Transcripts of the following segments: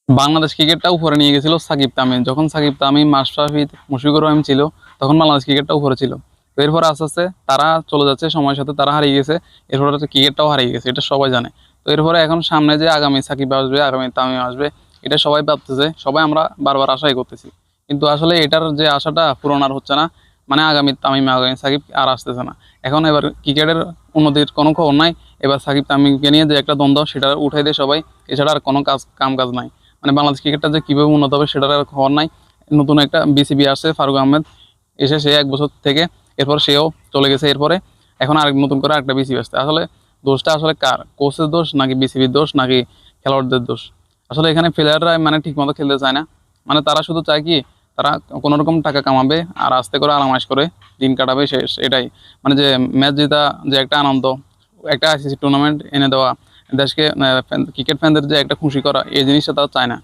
বাংলাদেশ ক্রিকেটটা উপরে নিয়ে গেছিল সাকিব তামিম। যখন সাকিব তামিম, মাশরাফি, মুশফিকুর রহিম ছিল, তখন বাংলাদেশ ক্রিকেটটা উপরে ছিল। তো এরপর আস্তে আস্তে তারা চলে যাচ্ছে, সময়ের সাথে তারা হারিয়ে গেছে। এরপর ক্রিকেটটাও হারিয়ে গেছে, এটা সবাই জানে। তো এরপরে এখন সামনে যে আগামী সাকিব আসবে, আগামী তামিম আসবে, এটা সবাই ভাবতেছে, সবাই আমরা বারবার আশাই করতেছি। কিন্তু আসলে এটার যে আশাটা পূরণ আর হচ্ছে না। মানে আগামী তামিম, আগামী সাকিব আর আসতেছে না। এখন এবার ক্রিকেটের উন্নতির কোনো খবর নাই। এবার সাকিব তামিমকে নিয়ে যে একটা দ্বন্দ্ব, সেটা উঠাই দেয় সবাই। এছাড়া আর কোনো কাজ নাই। মানে বাংলাদেশ ক্রিকেটটা যে কিভাবে উন্নত হবে সেটার আর খবর নাই। নতুন একটা বিসিবি আসছে, ফারুক আহমেদ এসে সে 1 বছর থেকে, এরপর সেও চলে গেছে। এরপরে এখন আরেক নতুন করে একটা বিসিবি আসছে। আসলে দোষটা আসলে কার? কোচের দোষ নাকি বিসিবির দোষ নাকি খেলোয়াড়দের দোষ? আসলে এখানে প্লেয়াররা মানে ঠিক মতো খেলতে চায় না। মানে তারা শুধু চায় কি, তারা কোনো রকম টাকা কামাবে আর আস্তে করে আরামাইশ করে দিন কাটাবে, শেষ এটাই। মানে যে ম্যাচ জেতা, যে একটা আনন্দ, একটা আইসিসি টুর্নামেন্ট এনে দেওয়া, দেশকে ক্রিকেট ফ্যানদের যে একটা খুশি করা, এই জিনিসটা তারা চায় না।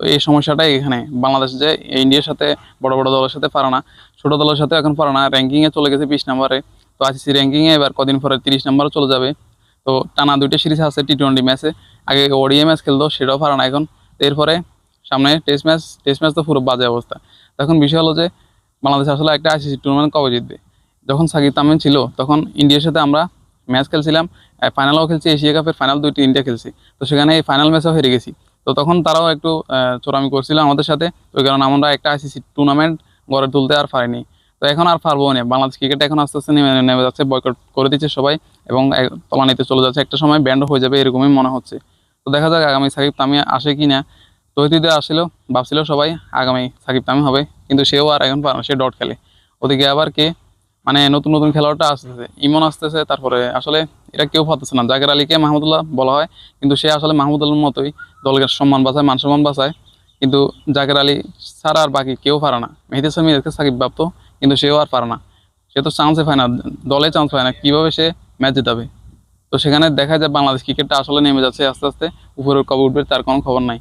তো এই সমস্যাটাই এখানে বাংলাদেশ, যে ইন্ডিয়ার সাথে বড় বড় দলের সাথে পারে না, ছোট দলের সাথে এখন পারে না। র্যাঙ্কিংয়ে চলে গেছে 20 নম্বরে। তো আইসিসি র্যাঙ্কিংয়ে এবার কদিন পরে 30 নম্বরে চলে যাবে। তো টানা 2টা সিরিজ আছে টি-20 ম্যাচে। আগে ওডিআই ম্যাচ খেলতো, সেটাও পারে না এখন। তো এরপরে সামনে টেস্ট ম্যাচ তো পুরো বাজে অবস্থা। তখন বিষয় হলো যে বাংলাদেশ আসলে একটা আইসিসি টুর্নামেন্ট কবে জিতবে? যখন সাকিব তামিম ছিল তখন ইন্ডিয়ার সাথে আমরা ম্যাচ খেলছিলাম, ফাইনালও খেলছি, এশিয়া কাপের ফাইনাল 2-3টা খেলছি। তো সেখানে এই ফাইনাল ম্যাচও হেরে গেছি। তো তখন তারাও একটু চোরামি করছিল আমাদের সাথে। ওই কারণে আমরা একটা আইসিসি টুর্নামেন্ট গড়ে তুলতে আর পারিনি। তো এখন আর পারবো না। বাংলাদেশ ক্রিকেট এখন আস্তে আস্তে নেমে নেমে যাচ্ছে, বয়কট করে দিচ্ছে সবাই। এবং তলানিতে চলে যাচ্ছে, একটা সময় ব্যান্ড হয়ে যাবে এরকমই মনে হচ্ছে। তো দেখা যাক আগামী সাকিব তামিম আসে কি না। তৌহিদে আসছিল, ভাবছিল সবাই আগামী সাকিব তামিম হবে, কিন্তু সেও আর এখন পারে না, সে ডট খেলে। ওদিকে আবার কে, মানে নতুন নতুন খেলোয়াড়টা আসতেছে, ইমন আসতেছে, তারপরে আসলে এটা কেউ পারতেছে না। জাকের আলীকে মাহমুদুল্লাহ বলা হয়, কিন্তু সে আসলে মাহমুদুল্লাহর মতোই দলের সম্মান বাঁচায়, মান সম্মান বাঁচায়। কিন্তু জাকের আলী ছাড়া আর বাকি কেউ পারে না। মেহেদী হাসান মিরাজকে সাকিব ভাবতো, কিন্তু সেও আর পারে না। সে তো চান্সে পায় না, দলে চান্স পায় না, কিভাবে সে ম্যাচ জেতাবে? তো সেখানে দেখা যায় বাংলাদেশ ক্রিকেটটা আসলে নেমে যাচ্ছে আস্তে আস্তে। উপরের কবে উঠবে তার কোনো খবর নাই।